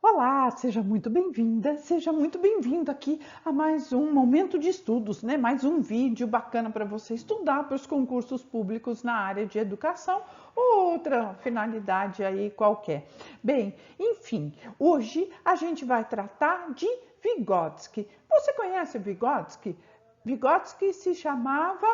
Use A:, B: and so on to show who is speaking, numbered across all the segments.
A: Olá, seja muito bem-vinda, seja muito bem-vindo aqui a mais um momento de estudos, né? Mais um vídeo bacana para você estudar para os concursos públicos na área de educação ou outra finalidade aí qualquer. Bem, enfim, hoje a gente vai tratar de Vygotsky. Você conhece Vygotsky? Vygotsky se chamava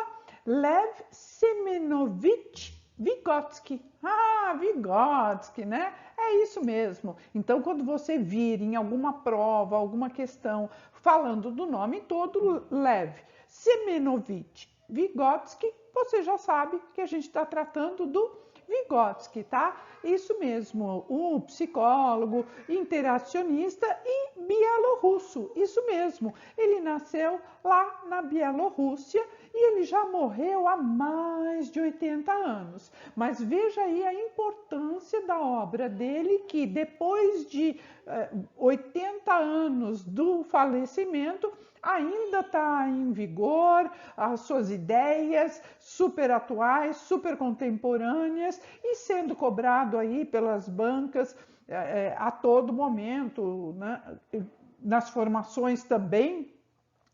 A: Lev Semenovich Vygotsky. Ah, Vygotsky, né? É isso mesmo. Então, quando você vir em alguma prova, alguma questão falando do nome todo, Lev Semenovich Vygotsky, você já sabe que a gente está tratando do Vygotsky, tá? Isso mesmo, o psicólogo, interacionista e bielorrusso, isso mesmo. Ele nasceu lá na Bielorrússia e ele já morreu há mais de 80 anos. Mas veja aí a importância da obra dele, que depois de 80 anos do falecimento, ainda está em vigor, as suas ideias super atuais, super contemporâneas e sendo cobrado aí pelas bancas a todo momento, né? Nas formações também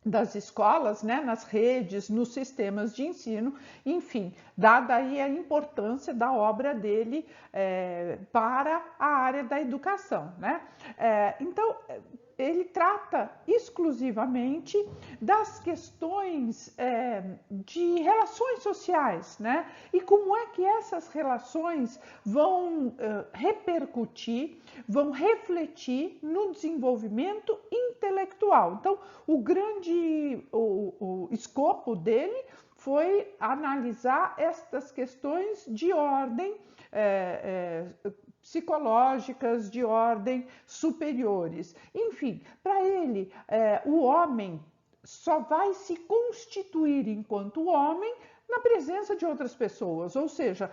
A: das escolas, né, nas redes, nos sistemas de ensino, enfim, dada aí a importância da obra dele para a área da educação, né? Então, ele trata exclusivamente das questões de relações sociais, né? E como é que essas relações vão repercutir, vão refletir no desenvolvimento intelectual. Então, o escopo dele foi analisar estas questões de ordem psicológicas, de ordem superiores. Enfim, para ele, o homem só vai se constituir enquanto homem na presença de outras pessoas, ou seja,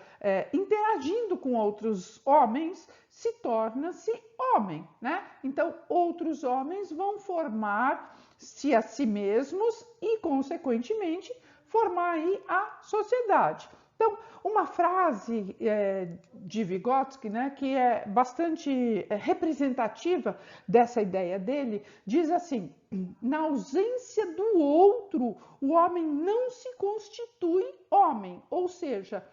A: interagindo com outros homens, se torna-se homem, né? Então, outros homens vão formar-se a si mesmos e, consequentemente, formar aí a sociedade. Então, uma frase de Vygotsky, né, que é bastante representativa dessa ideia dele, diz assim: na ausência do outro, o homem não se constitui homem, ou seja,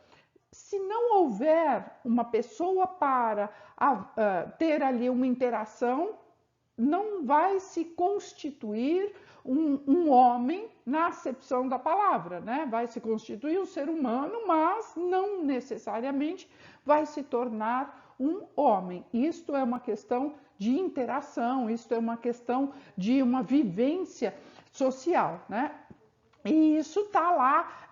A: se não houver uma pessoa para ter ali uma interação, não vai se constituir um homem na acepção da palavra, né? Vai se constituir um ser humano, mas não necessariamente vai se tornar um homem. Isto é uma questão de interação, isto é uma questão de uma vivência social, né? E isso está lá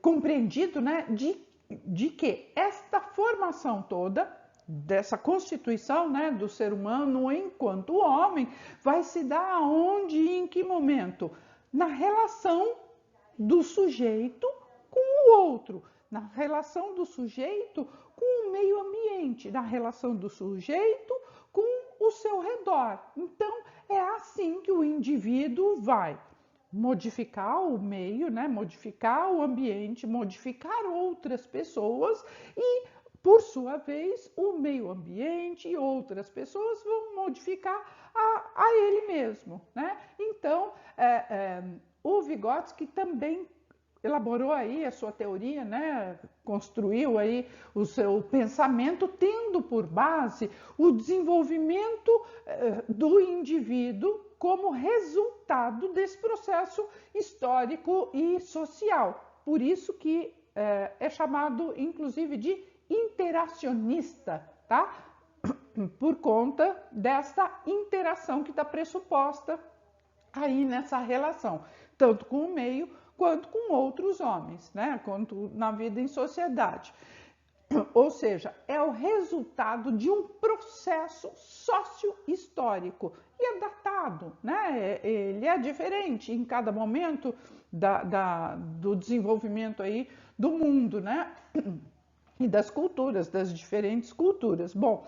A: compreendido, né, de que esta formação toda, dessa constituição, né, do ser humano enquanto homem, vai se dar aonde e em que momento? Na relação do sujeito com o outro, na relação do sujeito com o meio ambiente, na relação do sujeito com o seu redor. Então, é assim que o indivíduo vai modificar o meio, né? Modificar o ambiente, modificar outras pessoas e, por sua vez, o meio ambiente e outras pessoas vão modificar a ele mesmo, né? Então, o Vygotsky também elaborou aí a sua teoria, né? Construiu aí o seu pensamento, tendo por base o desenvolvimento do indivíduo como resultado desse processo histórico e social. Por isso que é chamado, inclusive, de interacionista, tá? Por conta dessa interação que está pressuposta aí nessa relação, tanto com o meio quanto com outros homens, né? Quanto na vida em sociedade. Ou seja, é o resultado de um processo sócio-histórico e é datado, né? Ele é diferente em cada momento do desenvolvimento aí do mundo, né? E das culturas, das diferentes culturas. Bom,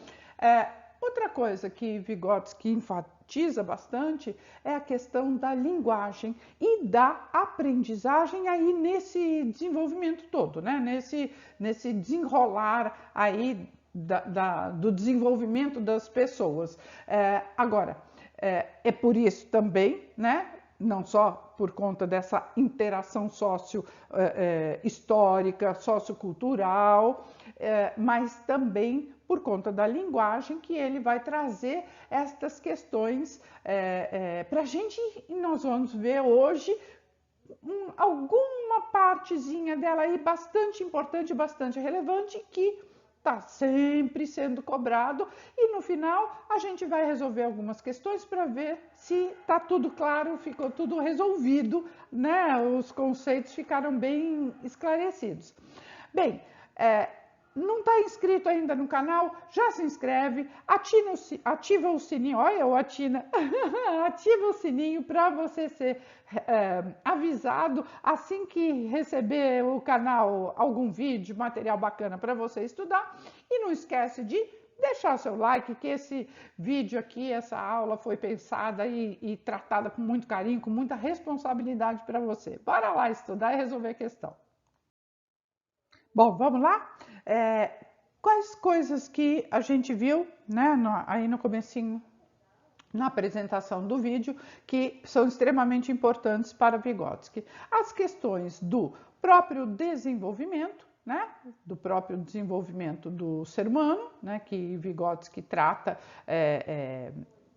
A: outra coisa que Vygotsky enfatiza bastante é a questão da linguagem e da aprendizagem aí nesse desenvolvimento todo, né? Nesse desenrolar aí do desenvolvimento das pessoas. Agora, é por isso também, né? Não só por conta dessa interação histórica, sociocultural, mas também por conta da linguagem que ele vai trazer estas questões para a gente, e nós vamos ver hoje alguma partezinha dela aí bastante importante, bastante relevante, que está sempre sendo cobrado, e no final a gente vai resolver algumas questões para ver se está tudo claro, ficou tudo resolvido, né? Os conceitos ficaram bem esclarecidos. Bem, não está inscrito ainda no canal? Já se inscreve, ativa o sininho, olha o ativa o sininho para você ser avisado assim que receber o canal algum vídeo, material bacana para você estudar. E não esquece de deixar seu like, que esse vídeo aqui, essa aula foi pensada e tratada com muito carinho, com muita responsabilidade para você. Bora lá estudar e resolver a questão. Bom, vamos lá? Quais coisas que a gente viu, né, aí no comecinho, na apresentação do vídeo, que são extremamente importantes para Vygotsky? As questões do próprio desenvolvimento, né, do próprio desenvolvimento do ser humano, né, que Vygotsky trata,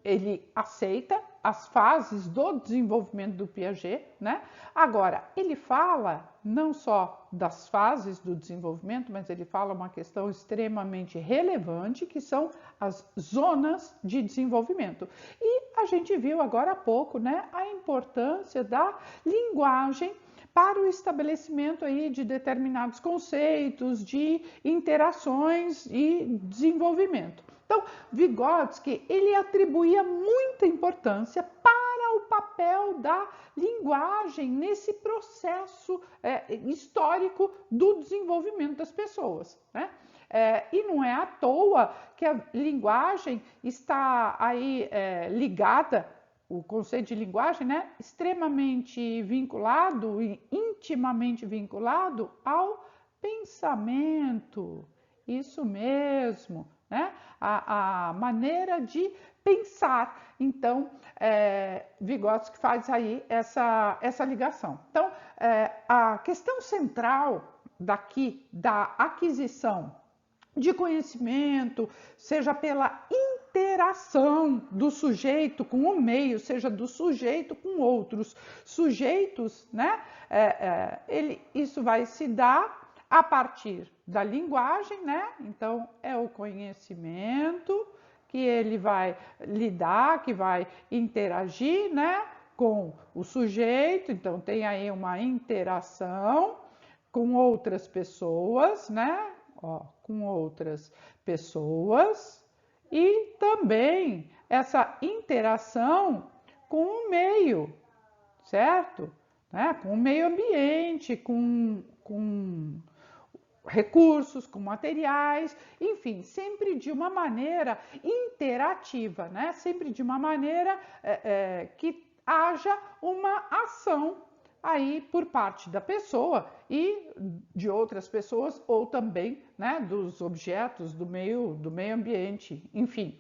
A: ele aceita as fases do desenvolvimento do Piaget, né? Agora, ele fala não só das fases do desenvolvimento, mas ele fala uma questão extremamente relevante, que são as zonas de desenvolvimento. E a gente viu agora há pouco, né, a importância da linguagem para o estabelecimento aí de determinados conceitos, de interações e desenvolvimento. Então, Vygotsky, ele atribuía muita importância para o papel da linguagem nesse processo histórico do desenvolvimento das pessoas, né? E não é à toa que a linguagem está aí ligada, o conceito de linguagem, né, extremamente vinculado e intimamente vinculado ao pensamento. Isso mesmo, né? A maneira de pensar. Então, Vygotsky faz aí essa ligação. Então, a questão central daqui da aquisição de conhecimento, seja pela interação do sujeito com o meio, seja do sujeito com outros sujeitos, né? Isso vai se dar a partir da linguagem, né? Então, é o conhecimento que ele vai lidar, que vai interagir, né, com o sujeito. Então, tem aí uma interação com outras pessoas, né? Com outras pessoas, e também essa interação com o meio, certo? Né? Com o meio ambiente, com recursos, com materiais, enfim, sempre de uma maneira interativa, né? Sempre de uma maneira que haja uma ação aí por parte da pessoa e de outras pessoas, ou também, né, dos objetos do meio ambiente, enfim.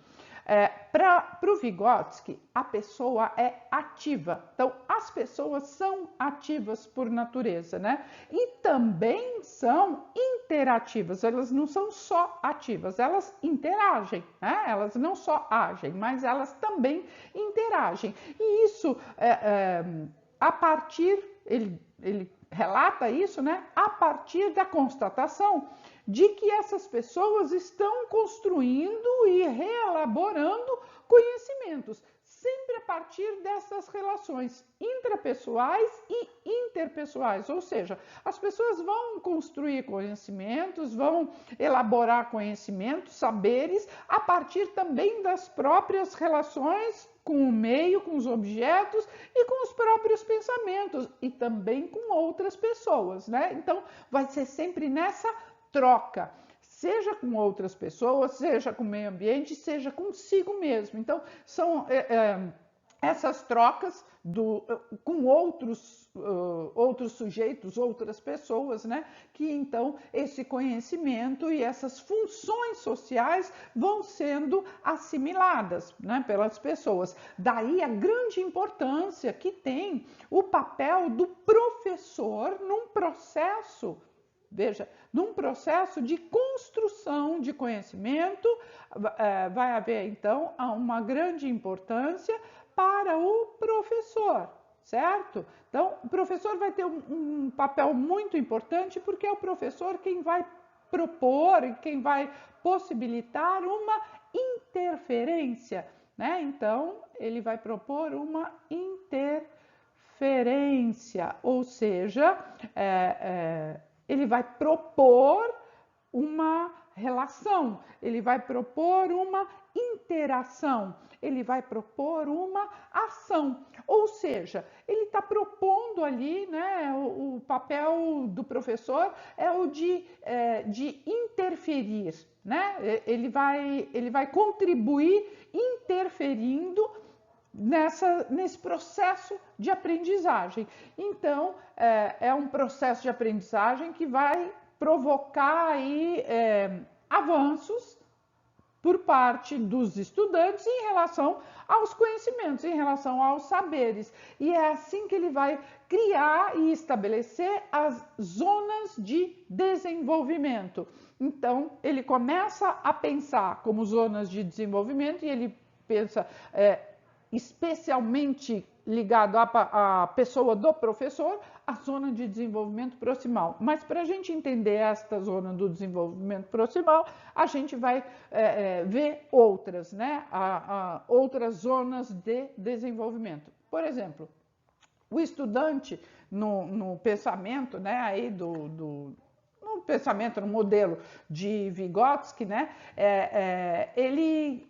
A: Para o Vygotsky, a pessoa é ativa. Então, as pessoas são ativas por natureza, né? E também são interativas. Elas não são só ativas, elas interagem, né? Elas não só agem, mas elas também interagem. E isso, a partir, ele relata isso, né? A partir da constatação de que essas pessoas estão construindo e reelaborando conhecimentos, sempre a partir dessas relações intrapessoais e interpessoais, ou seja, as pessoas vão construir conhecimentos, vão elaborar conhecimentos, saberes, a partir também das próprias relações com o meio, com os objetos e com os próprios pensamentos, e também com outras pessoas, né? Então, vai ser sempre nessa troca, seja com outras pessoas, seja com o meio ambiente, seja consigo mesmo. Então, são essas trocas com outros sujeitos, outras pessoas, né? Que então esse conhecimento e essas funções sociais vão sendo assimiladas, né, pelas pessoas. Daí a grande importância que tem o papel do professor num processo. Veja, num processo de construção de conhecimento, vai haver então uma grande importância para o professor, certo? Então, o professor vai ter um papel muito importante, porque é o professor quem vai propor e quem vai possibilitar uma interferência, né? Então, ele vai propor uma interferência, ou seja, ele vai propor uma relação, ele vai propor uma interação, ele vai propor uma ação. Ou seja, ele está propondo ali, né, o papel do professor é o de interferir, né? Ele vai contribuir interferindo nesse processo de aprendizagem. Então, é um processo de aprendizagem que vai provocar aí, avanços por parte dos estudantes em relação aos conhecimentos, em relação aos saberes. E é assim que ele vai criar e estabelecer as zonas de desenvolvimento. Então, ele começa a pensar como zonas de desenvolvimento e ele pensa especialmente ligado à pessoa do professor, a zona de desenvolvimento proximal. Mas para a gente entender esta zona do desenvolvimento proximal, a gente vai ver outras, né? Outras zonas de desenvolvimento. Por exemplo, o estudante no pensamento, né, aí no pensamento, no modelo de Vygotsky, né, ele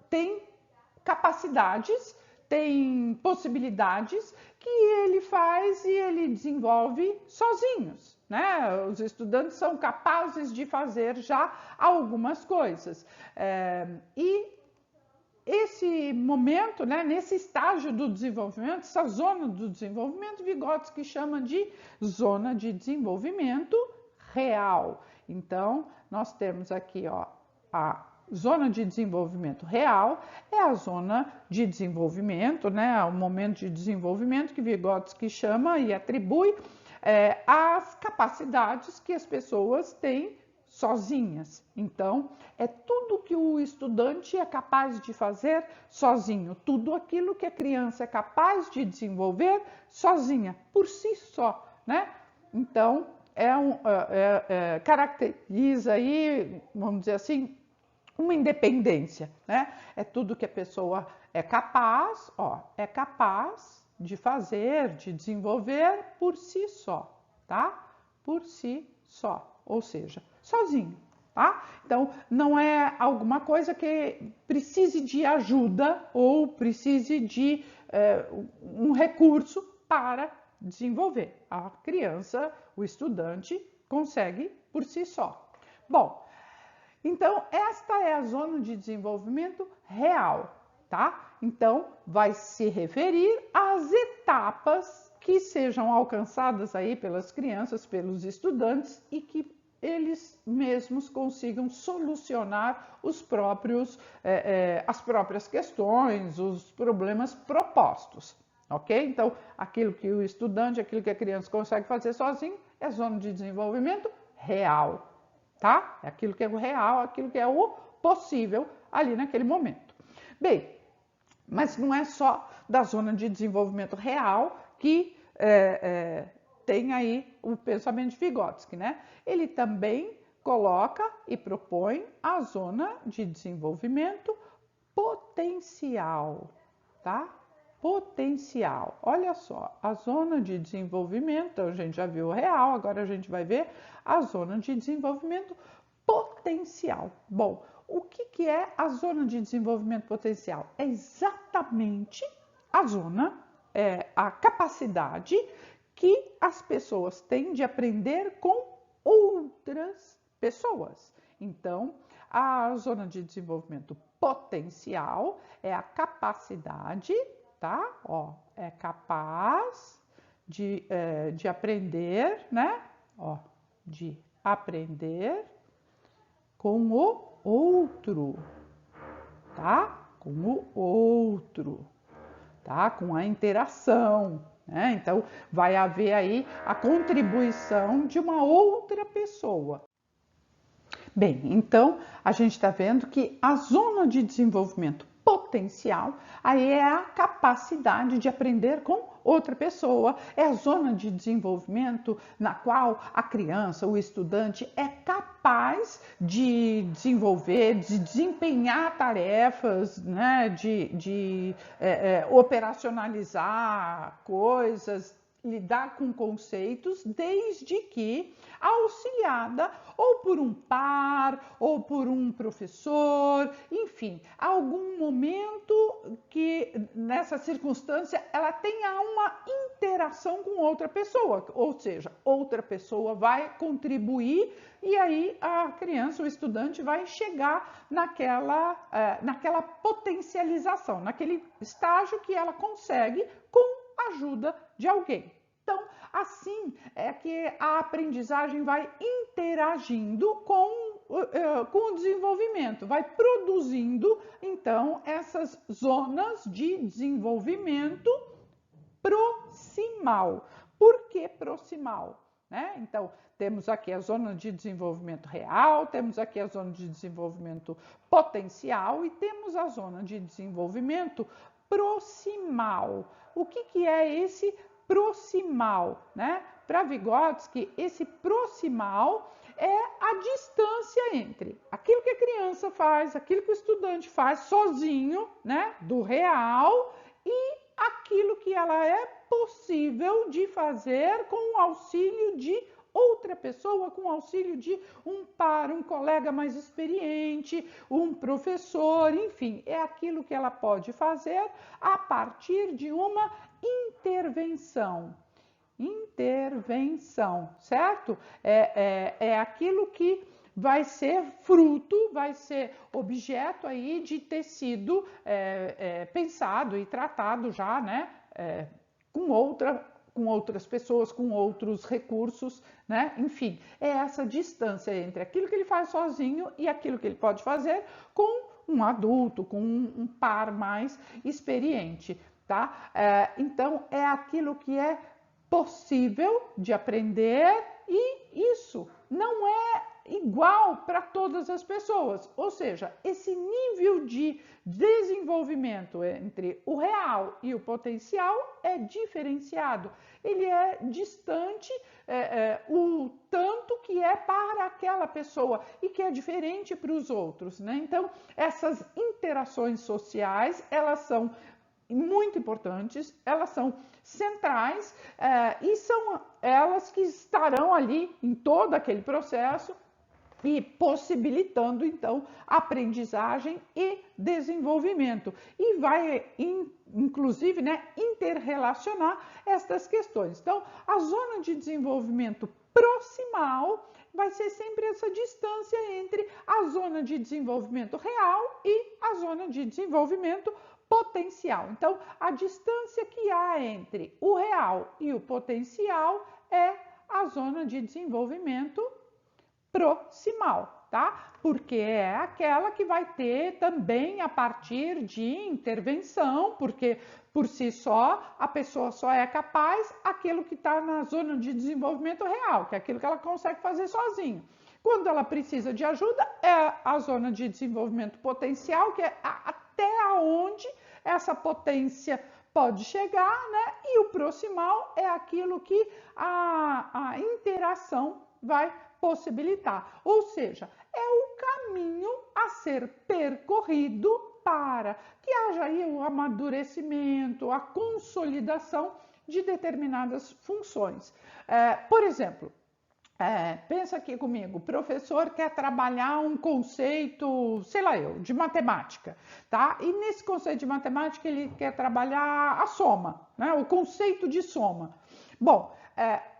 A: tem capacidades, tem possibilidades que ele faz e ele desenvolve sozinhos, né? Os estudantes são capazes de fazer já algumas coisas. E esse momento, né, nesse estágio do desenvolvimento, essa zona do desenvolvimento, Vygotsky chama de zona de desenvolvimento real. Então, nós temos aqui, ó, a zona de desenvolvimento real é a zona de desenvolvimento, né, o momento de desenvolvimento que Vygotsky chama e atribui às capacidades que as pessoas têm sozinhas. Então, é tudo que o estudante é capaz de fazer sozinho, tudo aquilo que a criança é capaz de desenvolver sozinha, por si só, né? Então, caracteriza aí, vamos dizer assim, uma independência, né? É tudo que a pessoa é capaz de fazer, de desenvolver por si só, tá? Por si só, ou seja, sozinho, tá? Então, não é alguma coisa que precise de ajuda ou precise de um recurso para desenvolver. A criança, o estudante, consegue por si só. Bom, então, esta é a zona de desenvolvimento real, tá? Então, vai se referir às etapas que sejam alcançadas aí pelas crianças, pelos estudantes e que eles mesmos consigam solucionar as próprias questões, os problemas propostos, ok? Então, aquilo que o estudante, aquilo que a criança consegue fazer sozinho é zona de desenvolvimento real. Tá? É aquilo que é o real, aquilo que é o possível ali naquele momento. Bem, mas não é só da zona de desenvolvimento real que tem aí o pensamento de Vygotsky, né? Ele também coloca e propõe a zona de desenvolvimento potencial, tá? Potencial. Olha só, a zona de desenvolvimento, a gente já viu o real, agora a gente vai ver a zona de desenvolvimento potencial. Bom, o que é a zona de desenvolvimento potencial? É exatamente a zona, a capacidade que as pessoas têm de aprender com outras pessoas. Então, A zona de desenvolvimento potencial é a capacidade, tá? Ó, é capaz de aprender, né? Ó, de aprender com o outro, tá? Com o outro, tá? Com a interação, né? Então, vai haver aí a contribuição de uma outra pessoa. Bem, então a gente está vendo que a zona de desenvolvimento potencial aí é a capacidade de aprender com outra pessoa, é a zona de desenvolvimento na qual a criança, o estudante é capaz de desenvolver, de desempenhar tarefas, né, de operacionalizar coisas, lidar com conceitos, desde que auxiliada ou por um par, ou por um professor, enfim, algum momento que nessa circunstância ela tenha uma interação com outra pessoa, ou seja, outra pessoa vai contribuir e aí a criança, o estudante vai chegar naquela potencialização, naquele estágio que ela consegue com a ajuda de alguém. Então, assim é que a aprendizagem vai interagindo com o desenvolvimento, vai produzindo, então, essas zonas de desenvolvimento proximal. Por que proximal? Né? Então, temos aqui a zona de desenvolvimento real, temos aqui a zona de desenvolvimento potencial e temos a zona de desenvolvimento proximal. O que é esse proximal, né? Para Vygotsky, esse proximal é a distância entre aquilo que a criança faz, aquilo que o estudante faz sozinho, né, do real, e aquilo que ela é possível de fazer com o auxílio de outra pessoa, com o auxílio de um par, um colega mais experiente, um professor, enfim, é aquilo que ela pode fazer a partir de uma intervenção. Intervenção, certo? É aquilo que vai ser fruto, vai ser objeto aí de ter sido pensado e tratado já, né? Com outras pessoas, com outros recursos, né? Enfim, é essa distância entre aquilo que ele faz sozinho e aquilo que ele pode fazer com um adulto, com um par mais experiente, tá? Então, é aquilo que é possível de aprender e isso não é igual para todas as pessoas. Ou seja, esse nível de desenvolvimento entre o real e o potencial é diferenciado. Ele é distante o tanto que é para aquela pessoa e que é diferente para os outros, né? Então, essas interações sociais, elas são muito importantes, elas são centrais e são elas que estarão ali em todo aquele processo e possibilitando, então, aprendizagem e desenvolvimento. E vai, inclusive, né, interrelacionar estas questões. Então, a zona de desenvolvimento proximal vai ser sempre essa distância entre a zona de desenvolvimento real e a zona de desenvolvimento potencial. Então, a distância que há entre o real e o potencial é a zona de desenvolvimento proximal, tá? Porque é aquela que vai ter também a partir de intervenção, porque por si só a pessoa só é capaz aquilo que está na zona de desenvolvimento real, que é aquilo que ela consegue fazer sozinho. Quando ela precisa de ajuda, é a zona de desenvolvimento potencial, que é até onde essa potência pode chegar, né? E o proximal é aquilo que a interação vai possibilitar. Ou seja, é o caminho a ser percorrido para que haja aí o amadurecimento, a consolidação de determinadas funções. Por exemplo, pensa aqui comigo, o professor quer trabalhar um conceito, sei lá eu, de matemática, tá? E nesse conceito de matemática ele quer trabalhar a soma, né? O conceito de soma. Bom,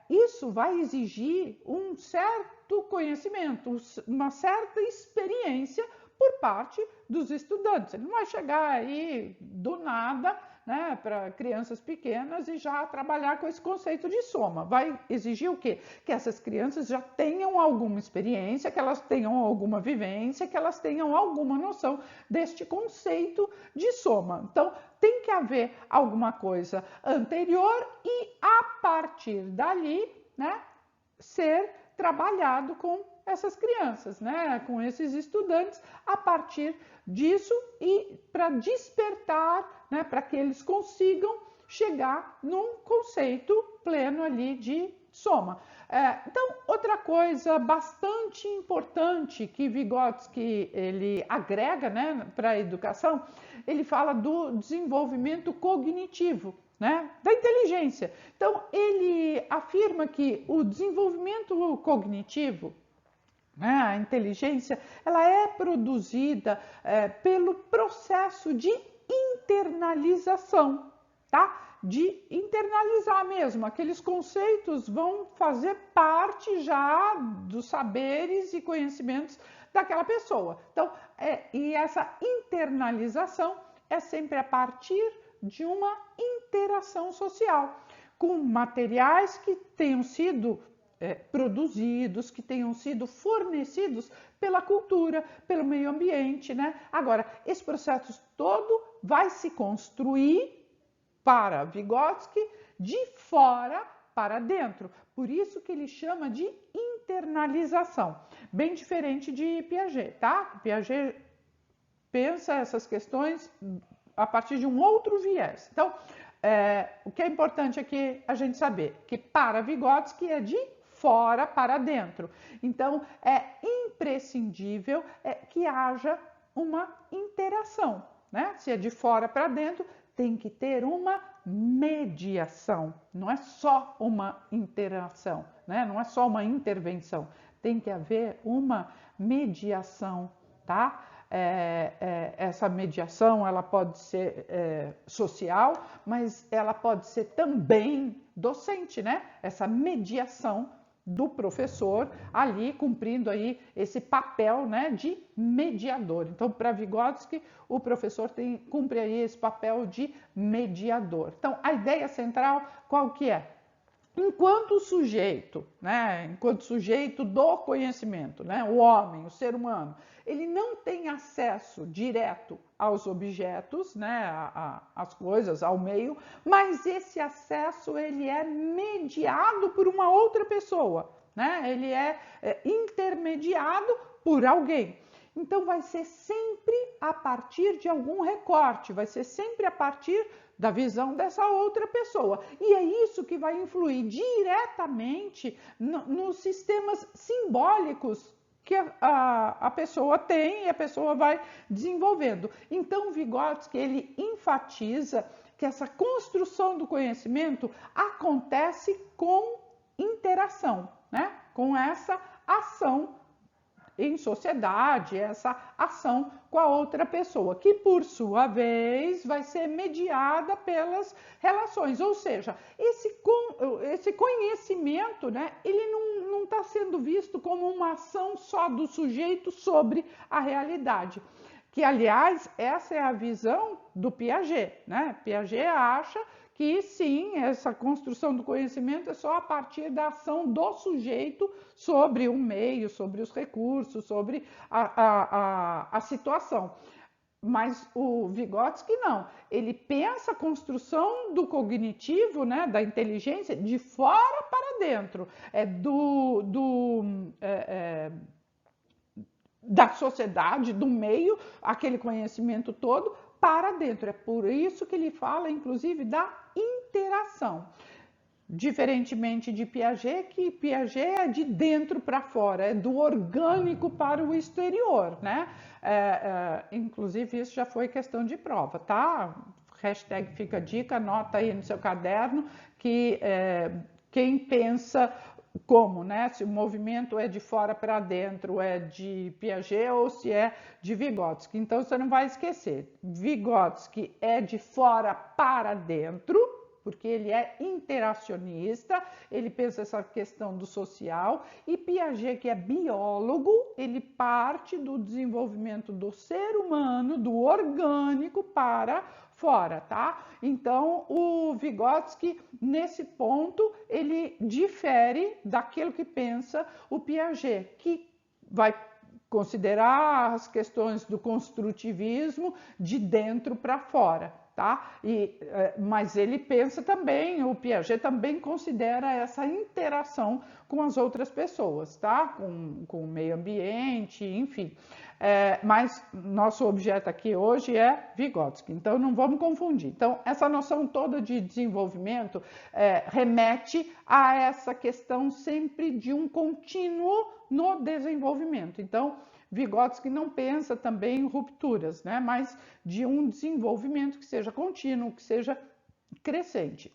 A: isso vai exigir um certo certo conhecimento, uma certa experiência por parte dos estudantes. Ele não vai chegar aí do nada, né, para crianças pequenas e já trabalhar com esse conceito de soma. Vai exigir o quê? Que essas crianças já tenham alguma experiência, que elas tenham alguma vivência, que elas tenham alguma noção deste conceito de soma. Então, tem que haver alguma coisa anterior e, a partir dali, né, ser trabalhado com essas crianças, né, com esses estudantes, a partir disso e para despertar, né, para que eles consigam chegar num conceito pleno ali de soma. Então, outra coisa bastante importante que Vygotsky ele agrega, né, para a educação, ele fala do desenvolvimento cognitivo, né, da inteligência. Então, ele afirma que o desenvolvimento cognitivo, né, a inteligência, ela é produzida pelo processo de internalização, tá? De internalizar mesmo, aqueles conceitos vão fazer parte já dos saberes e conhecimentos daquela pessoa. Então, e essa internalização é sempre a partir de uma interação social, com materiais que tenham sido produzidos, que tenham sido fornecidos pela cultura, pelo meio ambiente, né? Agora, esse processo todo vai se construir para Vygotsky de fora para dentro. Por isso que ele chama de internalização. Bem diferente de Piaget, tá? Piaget pensa essas questões a partir de um outro viés. Então, o que é importante aqui a gente saber que para Vygotsky é de fora para dentro. Então, é imprescindível que haja uma interação, né? Se é de fora para dentro, tem que ter uma mediação. Não é só uma interação, né? Não é só uma intervenção. Tem que haver uma mediação, tá? Essa mediação ela pode ser social, mas ela pode ser também docente, né? Essa mediação do professor ali cumprindo aí esse papel, né, de mediador. Então, para Vygotsky, o professor cumpre aí esse papel de mediador. Então, a ideia central qual que é? Enquanto sujeito, né, enquanto sujeito do conhecimento, né, o homem, o ser humano, ele não tem acesso direto aos objetos, né, às coisas, ao meio, mas esse acesso ele é mediado por uma outra pessoa, né, ele é intermediado por alguém. Então vai ser sempre a partir de algum recorte, vai ser sempre a partir da visão dessa outra pessoa. E é isso que vai influir diretamente nos sistemas simbólicos que a pessoa tem e a pessoa vai desenvolvendo. Então, Vygotsky, ele enfatiza que essa construção do conhecimento acontece com interação, né? Com essa ação em sociedade, essa ação com a outra pessoa, que por sua vez vai ser mediada pelas relações, ou seja, esse conhecimento, né, ele não está sendo visto como uma ação só do sujeito sobre a realidade, que aliás essa é a visão do Piaget, né? Piaget acha que sim, essa construção do conhecimento é só a partir da ação do sujeito sobre o meio, sobre os recursos, sobre a situação. Mas o Vygotsky não, ele pensa a construção do cognitivo, né, da inteligência, de fora para dentro, da sociedade, do meio, aquele conhecimento todo, para dentro. É por isso que ele fala, inclusive, da interação. Diferentemente de Piaget, que Piaget é de dentro para fora, é do orgânico para o exterior, né? Inclusive, isso já foi questão de prova, tá? Hashtag fica a dica, anota aí no seu caderno que quem pensa como, né? Se o movimento é de fora para dentro, é de Piaget ou se é de Vygotsky. Então, você não vai esquecer. Vygotsky é de fora para dentro, porque ele é interacionista, ele pensa essa questão do social, e Piaget, que é biólogo, ele parte do desenvolvimento do ser humano, do orgânico para fora, tá? Então, o Vygotsky, nesse ponto, ele difere daquilo que pensa o Piaget, que vai considerar as questões do construtivismo de dentro para fora, tá? Mas ele pensa também, o Piaget também considera essa interação com as outras pessoas, tá? Com o meio ambiente, enfim. Mas nosso objeto aqui hoje é Vygotsky, então não vamos confundir. Então, essa noção toda de desenvolvimento remete a essa questão sempre de um contínuo no desenvolvimento. Então, Vygotsky não pensa também em rupturas, né? Mas de um desenvolvimento que seja contínuo, que seja crescente.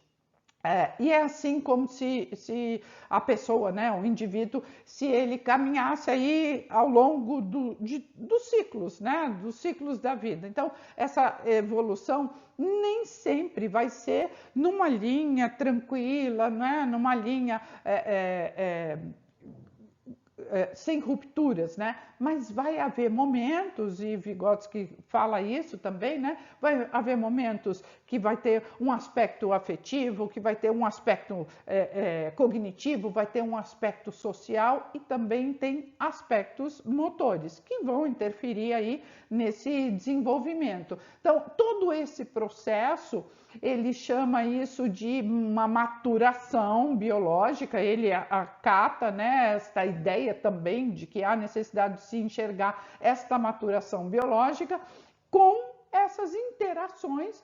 A: E é assim como se a pessoa, né, o indivíduo, se ele caminhasse aí ao longo dos ciclos, né, dos ciclos da vida. Então, essa evolução nem sempre vai ser numa linha tranquila, né, numa linha sem rupturas, né? Mas vai haver momentos, e Vygotsky fala isso também, né? Vai haver momentos que vai ter um aspecto afetivo, que vai ter um aspecto cognitivo, vai ter um aspecto social e também tem aspectos motores que vão interferir aí nesse desenvolvimento. Então, todo esse processo, ele chama isso de uma maturação biológica, ele acata, né, esta ideia também de que há necessidade de se enxergar esta maturação biológica com essas interações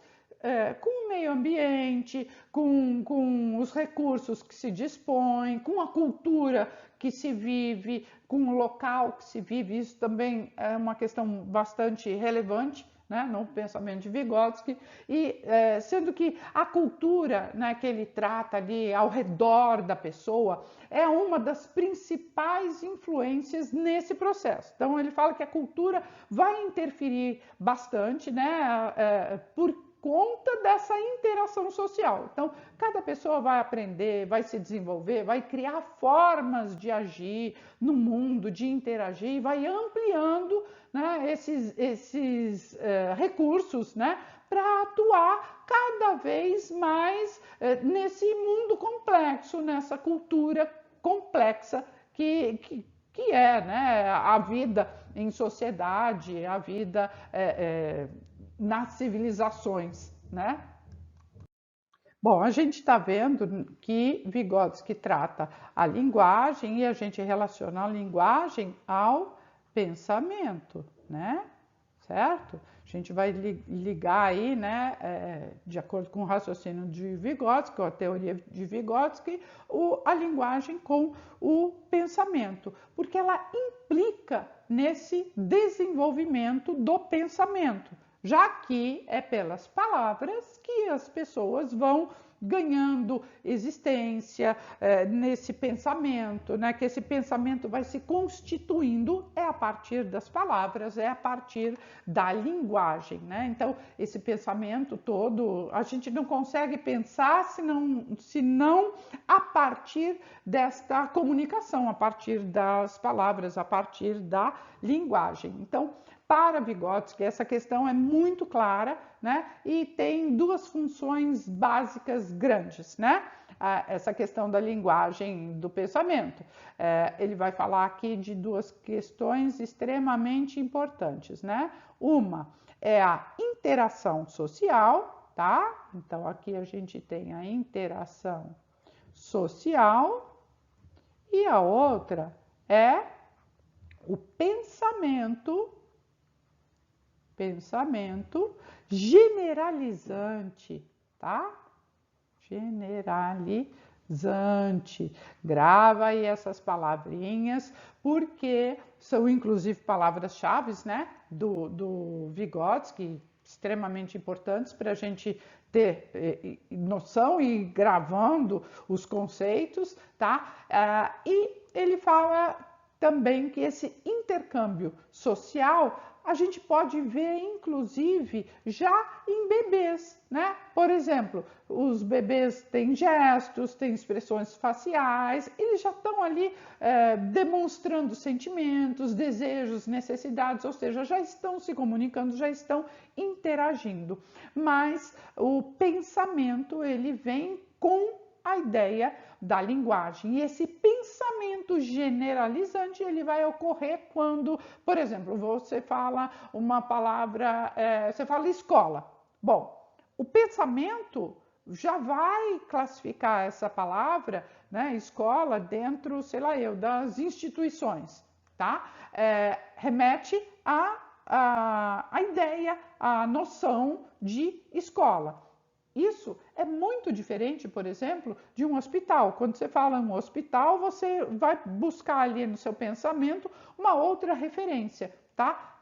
A: com o meio ambiente, com os recursos que se dispõem, com a cultura que se vive, com o local que se vive. Isso também é uma questão bastante relevante, né, no pensamento de Vygotsky, e sendo que a cultura, né, que ele trata ali ao redor da pessoa é uma das principais influências nesse processo. Então ele fala que a cultura vai interferir bastante, né, por conta dessa interação social. Então, cada pessoa vai aprender, vai se desenvolver, vai criar formas de agir no mundo, de interagir, e vai ampliando, né, esses recursos, né, para atuar cada vez mais nesse mundo complexo, nessa cultura complexa que é, né, a vida em sociedade, a vida nas civilizações, né? Bom, a gente está vendo que Vygotsky trata a linguagem e a gente relaciona a linguagem ao pensamento, né? Certo? A gente vai ligar aí, né, de acordo com o raciocínio de Vygotsky, a teoria de Vygotsky, a linguagem com o pensamento, porque ela implica nesse desenvolvimento do pensamento, já que é pelas palavras que as pessoas vão ganhando existência nesse pensamento, né? Que esse pensamento vai se constituindo a partir das palavras, a partir da linguagem, né? Então, esse pensamento todo, a gente não consegue pensar senão a partir desta comunicação, a partir das palavras, a partir da linguagem. Então, para Vygotsky, essa questão é muito clara, né? E tem duas funções básicas grandes, né? Essa questão da linguagem do pensamento. Ele vai falar aqui de duas questões extremamente importantes, né? Uma é a interação social, tá? Então, aqui a gente tem a interação social e a outra é o pensamento generalizante, tá? Generalizante. Grava aí essas palavrinhas, porque são inclusive palavras-chave, né, do Vygotsky, extremamente importantes para a gente ter noção e ir gravando os conceitos, tá? E ele fala também que esse intercâmbio social a gente pode ver, inclusive, já em bebês, né? Por exemplo, os bebês têm gestos, têm expressões faciais, eles já estão ali demonstrando sentimentos, desejos, necessidades, ou seja, já estão se comunicando, já estão interagindo. Mas o pensamento, ele vem com a ideia da linguagem. E esse pensamento generalizante, ele vai ocorrer quando, por exemplo, você fala uma palavra, você fala escola. Bom, o pensamento já vai classificar essa palavra, né, escola, dentro, sei lá eu, das instituições, tá? Remete à ideia, à noção de escola. Isso é muito diferente, por exemplo, de um hospital. Quando você fala em um hospital, você vai buscar ali no seu pensamento uma outra referência, tá?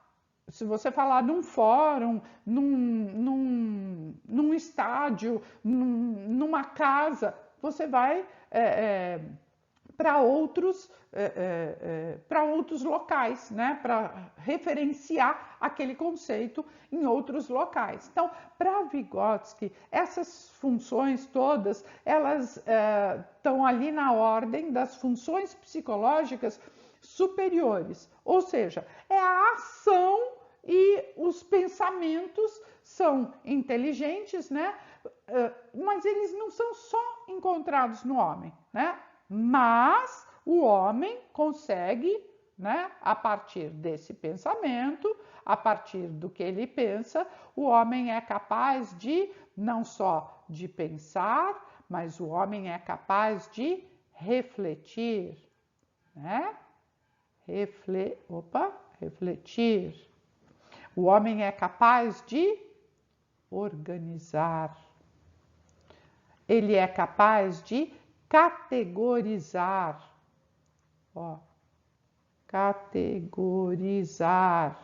A: Se você falar num fórum, num estádio, numa casa, você vai para outros locais, né? Para referenciar aquele conceito em outros locais. Então, para Vygotsky, essas funções todas, elas estão ali na ordem das funções psicológicas superiores, ou seja, é a ação e os pensamentos são inteligentes, né? Mas eles não são só encontrados no homem, né? Mas o homem consegue, né, a partir desse pensamento, a partir do que ele pensa, o homem é capaz de não só de pensar, mas o homem é capaz de refletir, né? Refletir. O homem é capaz de organizar. Ele é capaz de categorizar. Ó, categorizar.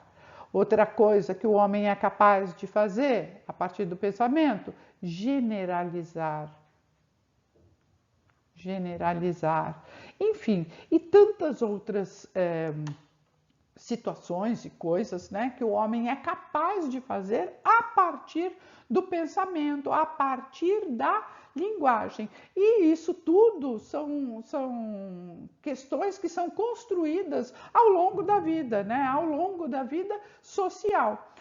A: Outra coisa que o homem é capaz de fazer a partir do pensamento, generalizar. Generalizar. Enfim, e tantas outras situações e coisas, né, que o homem é capaz de fazer a partir do pensamento, a partir da linguagem. E isso tudo são questões que são construídas ao longo da vida, né, ao longo da vida social.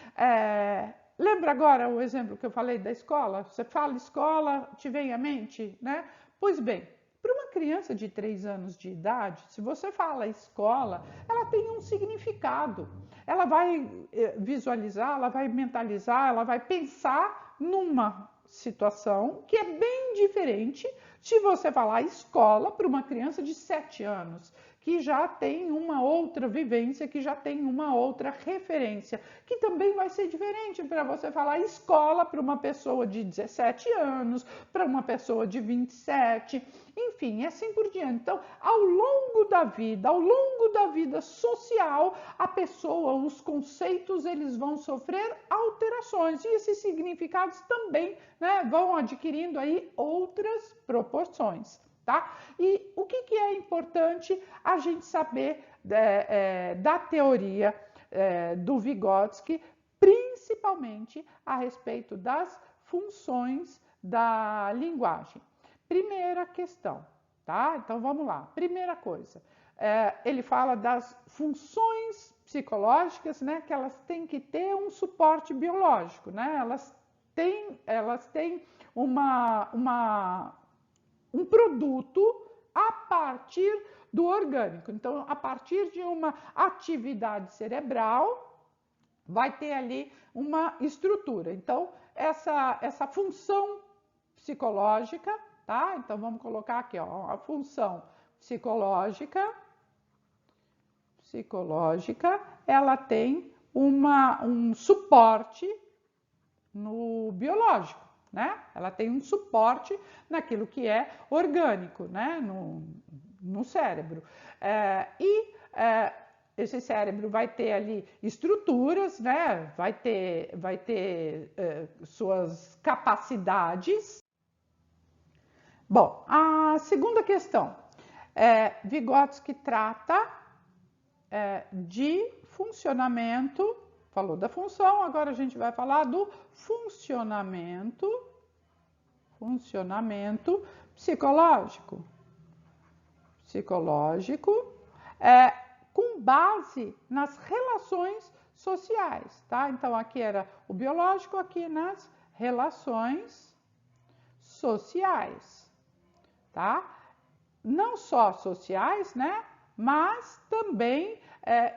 A: Lembra agora o exemplo que eu falei da escola? Você fala escola, te vem à mente, né? Pois bem, para uma criança de 3 anos de idade, se você fala escola, ela tem um significado. Ela vai visualizar, ela vai mentalizar, ela vai pensar numa situação que é bem diferente se você falar escola para uma criança de 7 anos, que já tem uma outra vivência, que já tem uma outra referência, que também vai ser diferente para você falar escola para uma pessoa de 17 anos, para uma pessoa de 27, enfim, assim por diante. Então, ao longo da vida social, a pessoa, os conceitos, eles vão sofrer alterações e esses significados também, né, vão adquirindo aí outras proporções. Tá? E o que é importante a gente saber da teoria do Vygotsky, principalmente a respeito das funções da linguagem? Primeira questão, tá? Então vamos lá. Primeira coisa, ele fala das funções psicológicas, né? Que elas têm que ter um suporte biológico, né? Elas têm um produto a partir do orgânico. Então, a partir de uma atividade cerebral, vai ter ali uma estrutura. Então, essa função psicológica, tá? Então, vamos colocar aqui, ó, a função psicológica, ela tem um suporte no biológico. Né? Ela tem um suporte naquilo que é orgânico, né? no cérebro. Esse cérebro vai ter ali estruturas, né? vai ter suas capacidades. Bom, a segunda questão, Vygotsky trata de funcionamento falou da função, agora a gente vai falar do funcionamento psicológico. Com base nas relações sociais, tá? Então, aqui era o biológico, aqui nas relações sociais, tá? Não só sociais, né? Mas também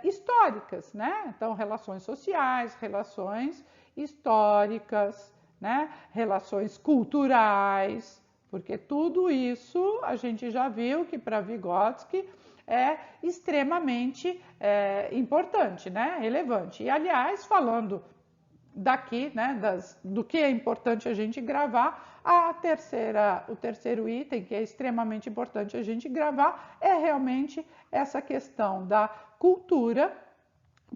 A: históricas, né? Então, relações sociais, relações históricas, né? Relações culturais, porque tudo isso a gente já viu que para Vygotsky é extremamente importante, né? Relevante. E, aliás, falando daqui, né, do que é importante a gente gravar, o terceiro item, que é extremamente importante a gente gravar, é realmente essa questão da cultura,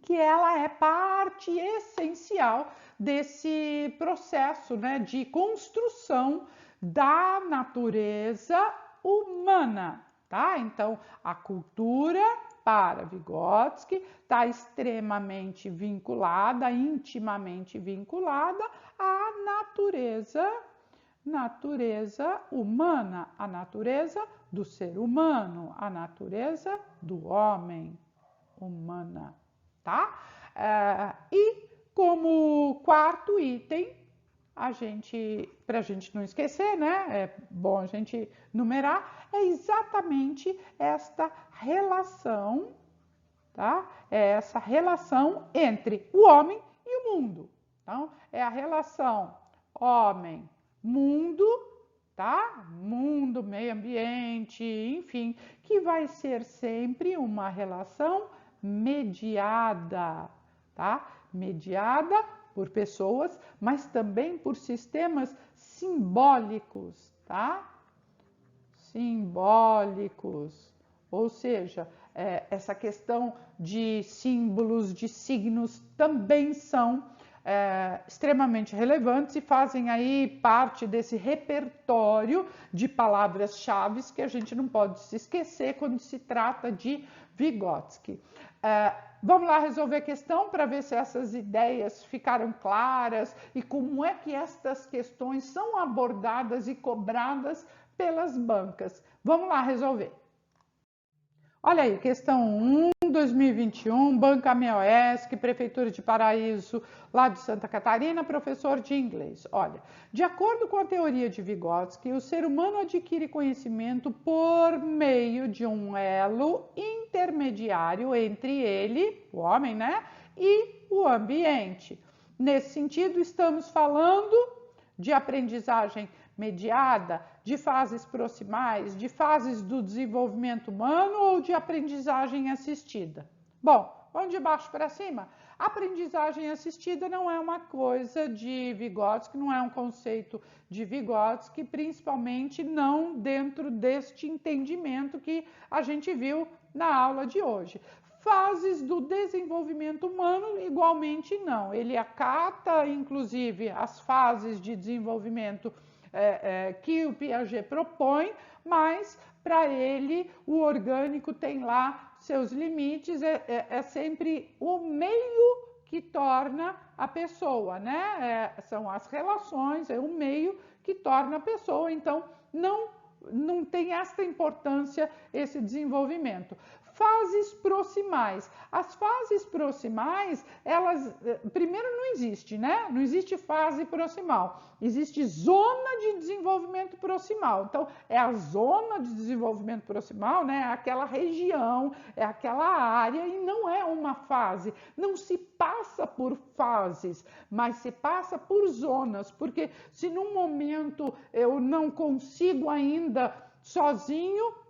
A: que ela é parte essencial desse processo, né, de construção da natureza humana, tá? Então, a cultura, para Vygotsky, está extremamente vinculada, intimamente vinculada à natureza humana, a natureza do ser humano, a natureza do homem humana, tá? E como quarto item, para a gente não esquecer, né? É bom a gente numerar, é exatamente esta relação, tá? É essa relação entre o homem e o mundo. Então, é a relação homem-mundo, tá? Mundo, meio ambiente, enfim, que vai ser sempre uma relação mediada, tá? Mediada por pessoas, mas também por sistemas simbólicos, tá? Simbólicos, ou seja, essa questão de símbolos, de signos também são extremamente relevantes e fazem aí parte desse repertório de palavras-chave que a gente não pode se esquecer quando se trata de Vygotsky. Vamos lá resolver a questão para ver se essas ideias ficaram claras e como é que estas questões são abordadas e cobradas pelas bancas. Vamos lá resolver. Olha aí, questão 1, 2021, Banca MEOESC, Prefeitura de Paraíso, lá de Santa Catarina, professor de inglês. Olha, de acordo com a teoria de Vygotsky, o ser humano adquire conhecimento por meio de um elo intermediário entre ele, o homem, né, e o ambiente. Nesse sentido, estamos falando de aprendizagem mediada, de fases proximais, de fases do desenvolvimento humano ou de aprendizagem assistida? Bom, vamos de baixo para cima. Aprendizagem assistida não é uma coisa de Vygotsky, não é um conceito de Vygotsky, principalmente não dentro deste entendimento que a gente viu na aula de hoje. Fases do desenvolvimento humano, igualmente não. Ele acata, inclusive, as fases de desenvolvimento que o Piaget propõe, mas para ele o orgânico tem lá seus limites, é sempre o meio que torna a pessoa, né? São as relações, é o meio que torna a pessoa, então não tem esta importância esse desenvolvimento. Fases proximais. As fases proximais, elas, primeiro não existe, né? Não existe fase proximal. Existe zona de desenvolvimento proximal. Então, é a zona de desenvolvimento proximal, né? É aquela região, é aquela área e não é uma fase. Não se passa por fases, mas se passa por zonas. Porque se num momento eu não consigo ainda sozinho,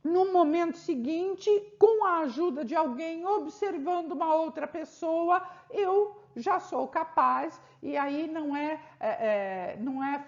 A: no momento seguinte, com a ajuda de alguém, observando uma outra pessoa, eu já sou capaz, e aí não é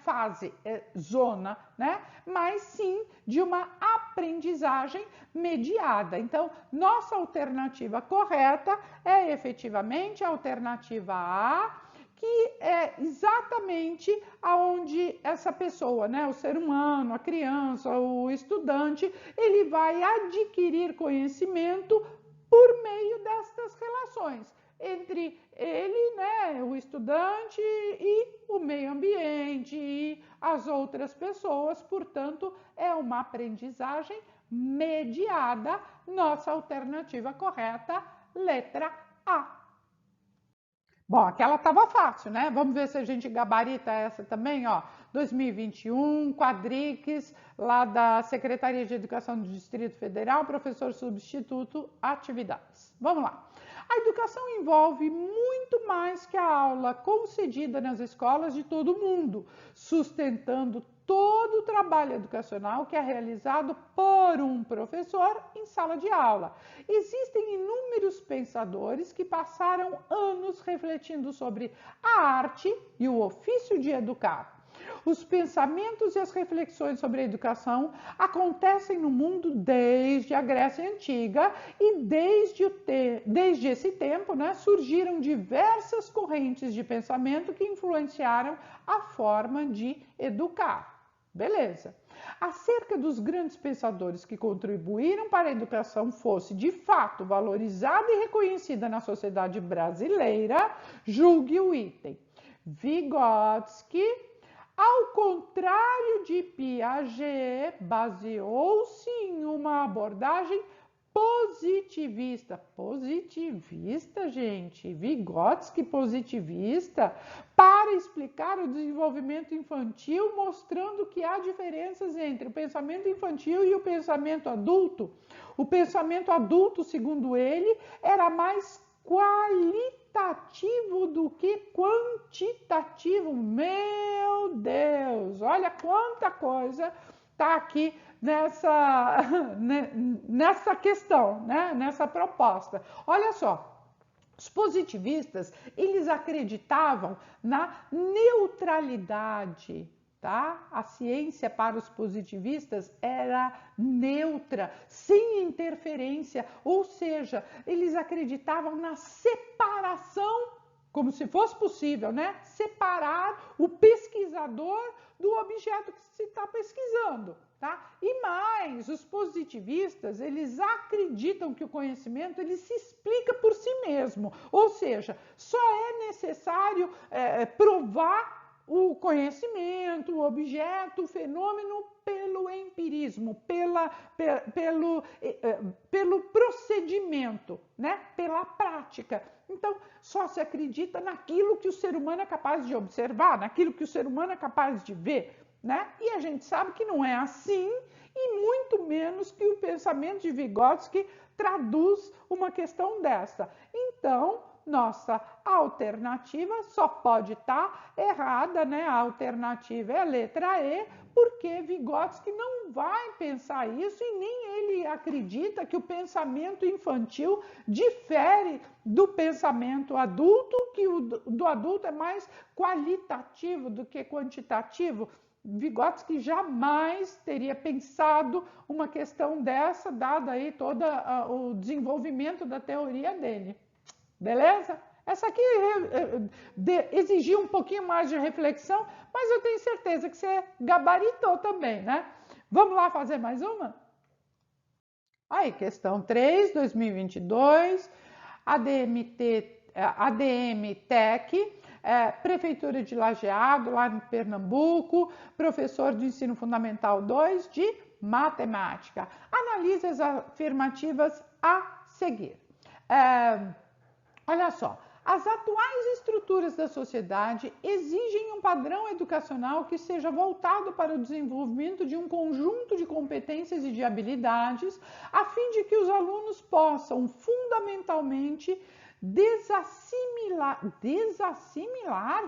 A: fase, é zona, né? Mas sim de uma aprendizagem mediada. Então, nossa alternativa correta é efetivamente a alternativa A, que é exatamente aonde essa pessoa, né, o ser humano, a criança, o estudante, ele vai adquirir conhecimento por meio destas relações entre ele, né, o estudante e o meio ambiente e as outras pessoas. Portanto, é uma aprendizagem mediada. Nossa alternativa correta, letra A. Bom, aquela estava fácil, né? Vamos ver se a gente gabarita essa também, ó. 2021, Quadrix, lá da Secretaria de Educação do Distrito Federal, professor substituto, atividades. Vamos lá. A educação envolve muito mais que a aula concedida nas escolas de todo o mundo, sustentando todo o trabalho educacional que é realizado por um professor em sala de aula. Existem inúmeros pensadores que passaram anos refletindo sobre a arte e o ofício de educar. Os pensamentos e as reflexões sobre a educação acontecem no mundo desde a Grécia Antiga e desde esse tempo, né, surgiram diversas correntes de pensamento que influenciaram a forma de educar. Beleza. Acerca dos grandes pensadores que contribuíram para a educação fosse de fato valorizada e reconhecida na sociedade brasileira, julgue o item. Vygotsky, ao contrário de Piaget, baseou-se em uma abordagem positivista. Positivista, gente. Vygotsky positivista, para explicar o desenvolvimento infantil, mostrando que há diferenças entre o pensamento infantil e o pensamento adulto. O pensamento adulto, segundo ele, era mais qualitativo do que quantitativo. Meu Deus, olha quanta coisa está aqui nessa questão, né? Nessa proposta. Olha só, os positivistas, eles acreditavam na neutralidade, tá? A ciência para os positivistas era neutra, sem interferência, ou seja, eles acreditavam na separação, como se fosse possível, né? Separar o pesquisador do objeto que se está pesquisando, tá? E mais, os positivistas, eles acreditam que o conhecimento ele se explica por si mesmo, ou seja, só é necessário provar o conhecimento, o objeto, o fenômeno pelo empirismo, pelo procedimento, né? Pela prática. Então, só se acredita naquilo que o ser humano é capaz de observar, naquilo que o ser humano é capaz de ver, né? E a gente sabe que não é assim, e muito menos que o pensamento de Vygotsky traduz uma questão dessa. Então, nossa alternativa só pode estar errada, né? A alternativa é a letra E, porque Vygotsky não vai pensar isso e nem ele acredita que o pensamento infantil difere do pensamento adulto, que o do adulto é mais qualitativo do que quantitativo. Vygotsky jamais teria pensado uma questão dessa, dada aí todo o desenvolvimento da teoria dele. Beleza? Essa aqui exigiu um pouquinho mais de reflexão, mas eu tenho certeza que você gabaritou também, né? Vamos lá fazer mais uma? Aí, questão 3, 2022, ADM Tech, Prefeitura de Lajeado, lá em Pernambuco, professor de ensino fundamental 2 de matemática. Analise as afirmativas a seguir. Olha só, as atuais estruturas da sociedade exigem um padrão educacional que seja voltado para o desenvolvimento de um conjunto de competências e de habilidades, a fim de que os alunos possam fundamentalmente desassimilar,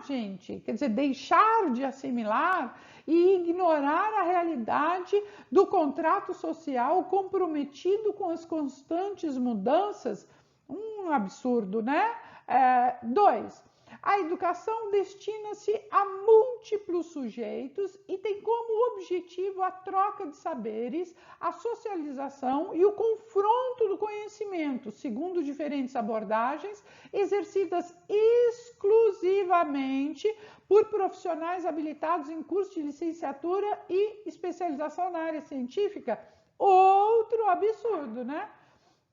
A: gente, quer dizer, deixar de assimilar e ignorar a realidade do contrato social comprometido com as constantes mudanças. Um absurdo, né? 2. A educação destina-se a múltiplos sujeitos e tem como objetivo a troca de saberes, a socialização e o confronto do conhecimento, segundo diferentes abordagens, exercidas exclusivamente por profissionais habilitados em curso de licenciatura e especialização na área científica. Outro absurdo, né?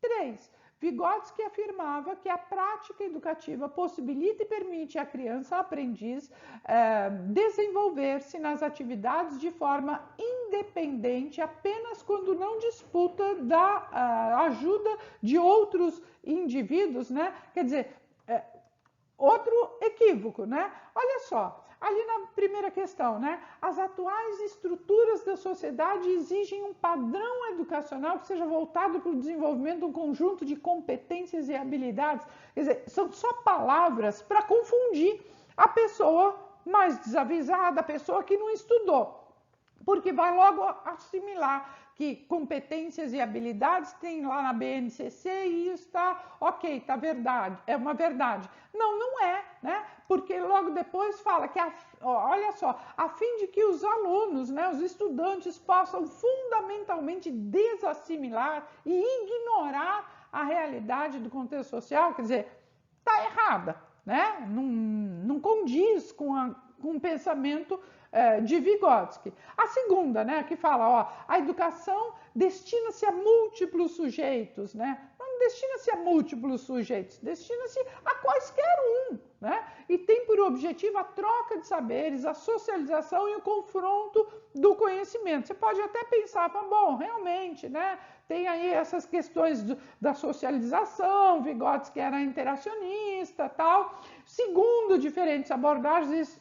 A: 3. Vygotsky afirmava que a prática educativa possibilita e permite à criança aprendiz desenvolver-se nas atividades de forma independente apenas quando não disputa da ajuda de outros indivíduos, né? Quer dizer, outro equívoco, né? Olha só, ali na primeira questão, né? As atuais estruturas da sociedade exigem um padrão educacional que seja voltado para o desenvolvimento de um conjunto de competências e habilidades. Quer dizer, são só palavras para confundir a pessoa mais desavisada, a pessoa que não estudou. Porque vai logo assimilar que competências e habilidades tem lá na BNCC e isso está ok, está verdade, é uma verdade. Não, não é, né? Porque logo depois fala que, olha só, a fim de que os alunos, né, os estudantes possam fundamentalmente desassimilar e ignorar a realidade do contexto social, quer dizer, está errada, né? Não condiz com o pensamento de Vygotsky. A segunda, né, que fala, ó, a educação destina-se a múltiplos sujeitos, né? Não destina-se a múltiplos sujeitos, destina-se a quaisquer um, né? E tem por objetivo a troca de saberes, a socialização e o confronto do conhecimento. Você pode até pensar, bom, realmente, né? Tem aí essas questões da socialização, Vygotsky era interacionista, tal. Segundo, diferentes abordagens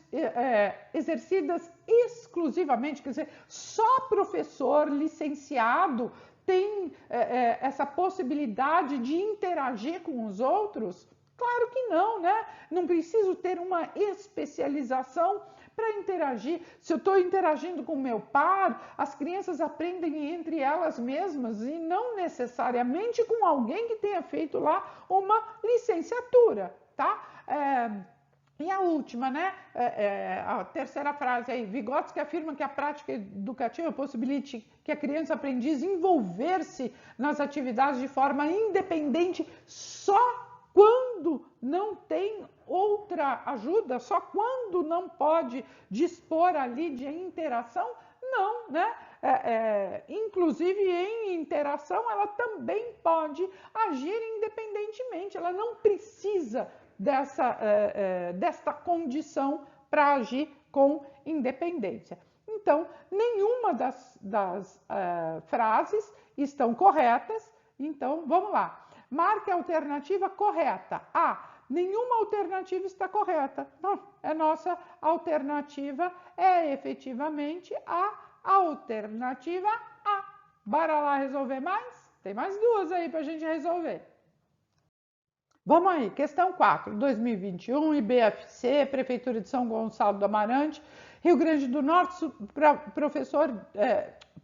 A: exercidas exclusivamente, quer dizer, só professor licenciado tem essa possibilidade de interagir com os outros? Claro que não, né? Não preciso ter uma especialização para interagir. Se eu estou interagindo com o meu par, as crianças aprendem entre elas mesmas e não necessariamente com alguém que tenha feito lá uma licenciatura, tá? E a última, né? A terceira frase aí, Vygotsky afirma que a prática educativa possibilite que a criança aprendiz envolver-se nas atividades de forma independente só quando não tem outra ajuda, só quando não pode dispor ali de interação, não, né? Inclusive em interação ela também pode agir independentemente, ela não precisa desta condição para agir com independência. Então, nenhuma das frases estão corretas, então vamos lá. Marque a alternativa correta. A. Nenhuma alternativa está correta. Não, a nossa alternativa é efetivamente a alternativa A. Bora lá resolver mais? Tem mais duas aí para a gente resolver. Vamos aí, questão 4, 2021, IBFC, Prefeitura de São Gonçalo do Amarante, Rio Grande do Norte,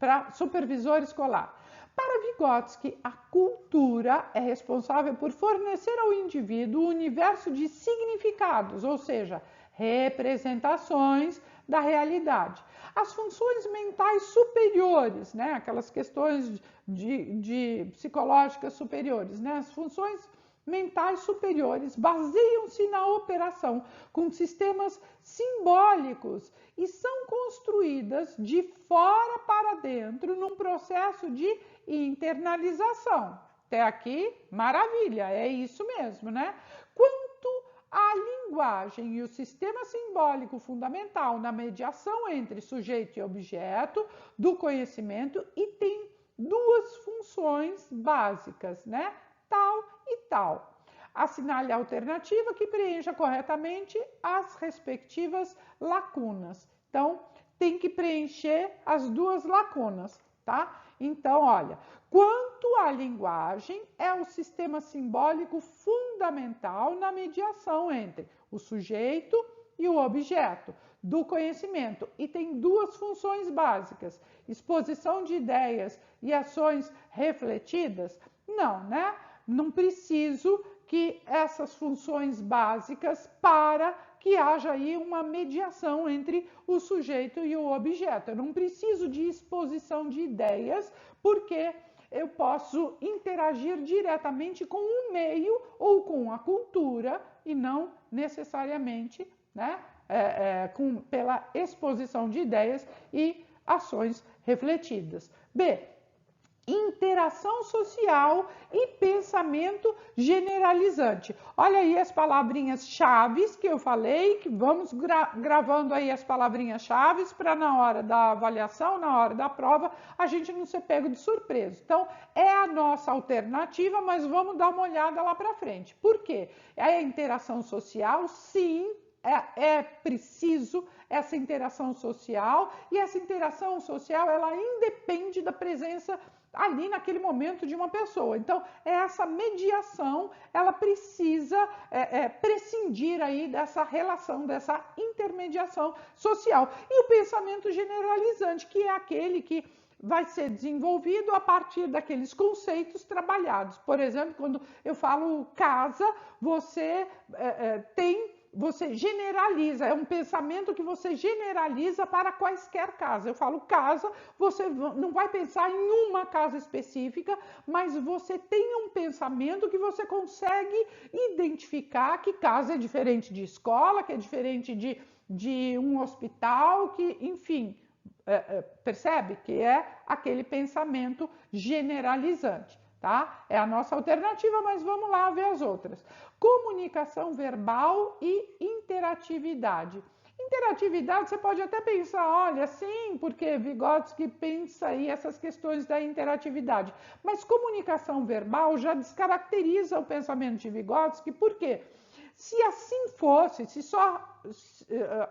A: para supervisor escolar. Para Vygotsky, a cultura é responsável por fornecer ao indivíduo um universo de significados, ou seja, representações da realidade. As funções mentais superiores, né, aquelas questões de psicológicas superiores, né, as funções mentais superiores baseiam-se na operação com sistemas simbólicos e são construídas de fora para dentro num processo de internalização. Até aqui, maravilha, é isso mesmo, né? Quanto à linguagem e o sistema simbólico fundamental na mediação entre sujeito e objeto do conhecimento e tem duas funções básicas, né? Tal e tal. Assinale a alternativa que preencha corretamente as respectivas lacunas. Então, tem que preencher as duas lacunas, tá? Então, olha, quanto à linguagem, é o sistema simbólico fundamental na mediação entre o sujeito e o objeto do conhecimento e tem duas funções básicas: exposição de ideias e ações refletidas. Não, né? Não preciso que essas funções básicas para que haja aí uma mediação entre o sujeito e o objeto. Eu não preciso de exposição de ideias, porque eu posso interagir diretamente com o meio ou com a cultura e não necessariamente, né, pela exposição de ideias e ações refletidas. B. interação social e pensamento generalizante. Olha aí as palavrinhas chaves que eu falei, que vamos gravando aí as palavrinhas chaves para na hora da avaliação, na hora da prova, a gente não ser pego de surpresa. Então, é a nossa alternativa, mas vamos dar uma olhada lá para frente. Por quê? É a interação social, sim, é preciso essa interação social, e essa interação social, ela independe da presença ali naquele momento de uma pessoa. Então, essa mediação, ela precisa prescindir aí dessa relação, dessa intermediação social. E o pensamento generalizante, que é aquele que vai ser desenvolvido a partir daqueles conceitos trabalhados. Por exemplo, quando eu falo casa, você você generaliza, é um pensamento que você generaliza para quaisquer casas. Eu falo casa, você não vai pensar em uma casa específica, mas você tem um pensamento que você consegue identificar que casa é diferente de escola, que é diferente de um hospital, que, enfim, percebe que é aquele pensamento generalizante. Tá? É a nossa alternativa, mas vamos lá ver as outras. Comunicação verbal e interatividade. Interatividade, você pode até pensar, olha, sim, porque Vygotsky pensa aí essas questões da interatividade. Mas comunicação verbal já descaracteriza o pensamento de Vygotsky, por quê? Se assim fosse, se só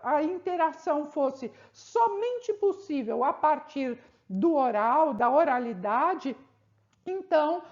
A: a interação fosse somente possível a partir do oral, da oralidade, então,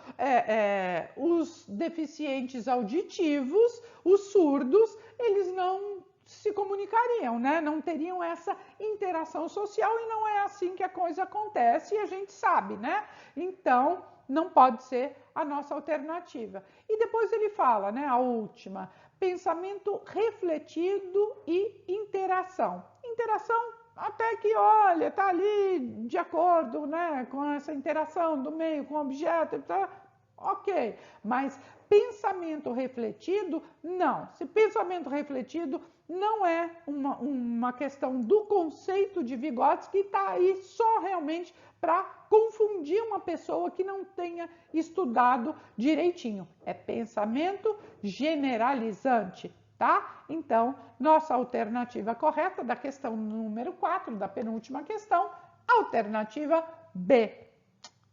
A: os deficientes auditivos, os surdos, eles não se comunicariam, né? Não teriam essa interação social e não é assim que a coisa acontece e a gente sabe, né? Então, não pode ser a nossa alternativa. E depois ele fala, né, a última, pensamento refletido e interação. Interação até que, olha, tá ali de acordo, né, com essa interação do meio com o objeto, tá, ok. Mas pensamento refletido, não. Se pensamento refletido não é uma questão do conceito de Vygotsky, que está aí só realmente para confundir uma pessoa que não tenha estudado direitinho. É pensamento generalizante. Tá? Então, nossa alternativa correta da questão número 4, da penúltima questão, alternativa B.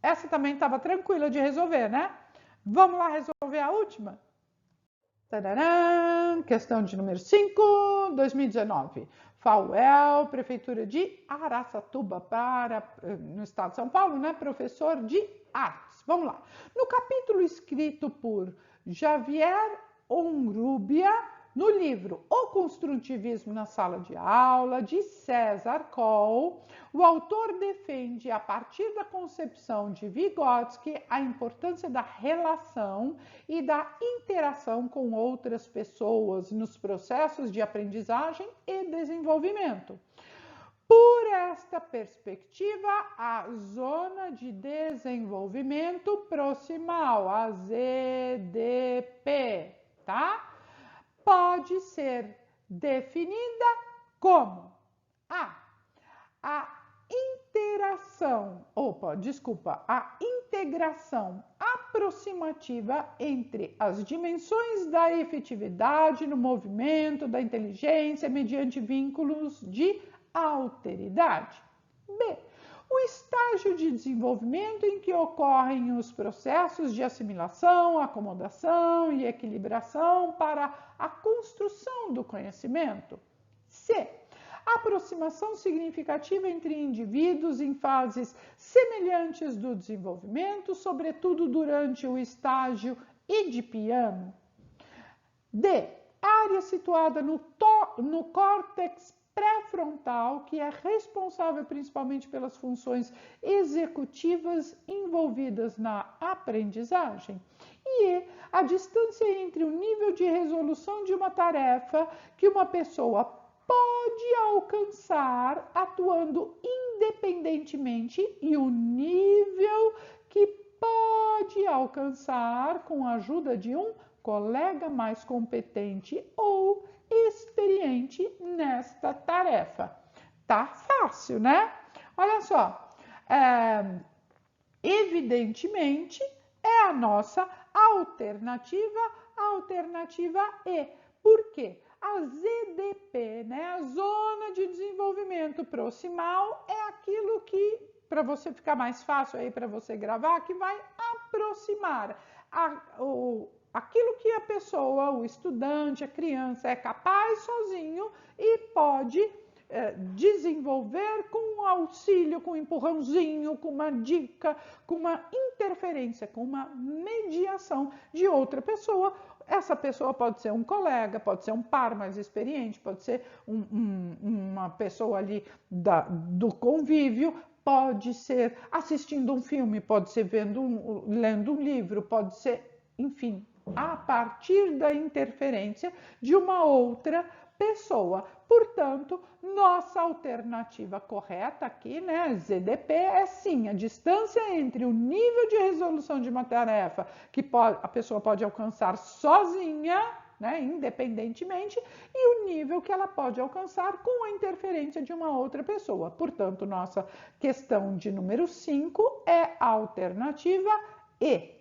A: Essa também estava tranquila de resolver, né? Vamos lá resolver a última? Tadadã! Questão de número 5, 2019. FAUEL, Prefeitura de Araçatuba, no estado de São Paulo, né? Professor de artes. Vamos lá. No capítulo escrito por Javier Onrubia, no livro O Construtivismo na Sala de Aula, de César Coll, o autor defende, a partir da concepção de Vygotsky, a importância da relação e da interação com outras pessoas nos processos de aprendizagem e desenvolvimento. Por esta perspectiva, a zona de desenvolvimento proximal, a ZDP, tá? Pode ser definida como a integração aproximativa entre as dimensões da efetividade no movimento, da inteligência, mediante vínculos de alteridade. B. O estágio de desenvolvimento em que ocorrem os processos de assimilação, acomodação e equilibração para a construção do conhecimento. C. A aproximação significativa entre indivíduos em fases semelhantes do desenvolvimento, sobretudo durante o estágio edipiano. D. Área situada no córtex pré-frontal, que é responsável principalmente pelas funções executivas envolvidas na aprendizagem. E a distância entre o nível de resolução de uma tarefa que uma pessoa pode alcançar atuando independentemente e o nível que pode alcançar com a ajuda de um colega mais competente ou experiente nesta tarefa. Tá fácil, né? Olha só, evidentemente, é a nossa alternativa E. Por quê? A ZDP, né, a Zona de Desenvolvimento Proximal, é aquilo que, para você ficar mais fácil aí para você gravar, que vai aproximar aquilo que a pessoa, o estudante, a criança é capaz sozinho e pode desenvolver com um auxílio, com um empurrãozinho, com uma dica, com uma interferência, com uma mediação de outra pessoa. Essa pessoa pode ser um colega, pode ser um par mais experiente, pode ser uma pessoa ali do convívio, pode ser assistindo um filme, pode ser lendo um livro, pode ser, enfim, a partir da interferência de uma outra pessoa. Portanto, nossa alternativa correta aqui, né, ZDP, é sim a distância entre o nível de resolução de uma tarefa que a pessoa pode alcançar sozinha, né, independentemente, e o nível que ela pode alcançar com a interferência de uma outra pessoa. Portanto, nossa questão de número 5 é a alternativa E.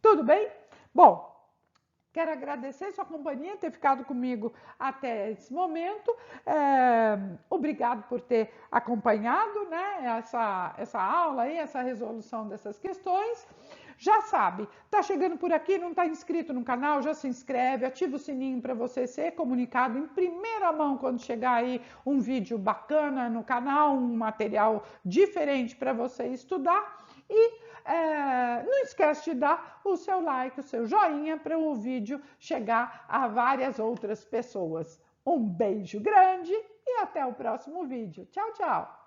A: Tudo bem? Bom, quero agradecer sua companhia, ter ficado comigo até esse momento. Obrigado por ter acompanhado, né, essa aula aí, essa resolução dessas questões. Já sabe, tá chegando por aqui, não está inscrito no canal, já se inscreve, ativa o sininho para você ser comunicado em primeira mão quando chegar aí um vídeo bacana no canal, um material diferente para você estudar. E não esquece de dar o seu like, o seu joinha para o vídeo chegar a várias outras pessoas. Um beijo grande e até o próximo vídeo. Tchau, tchau!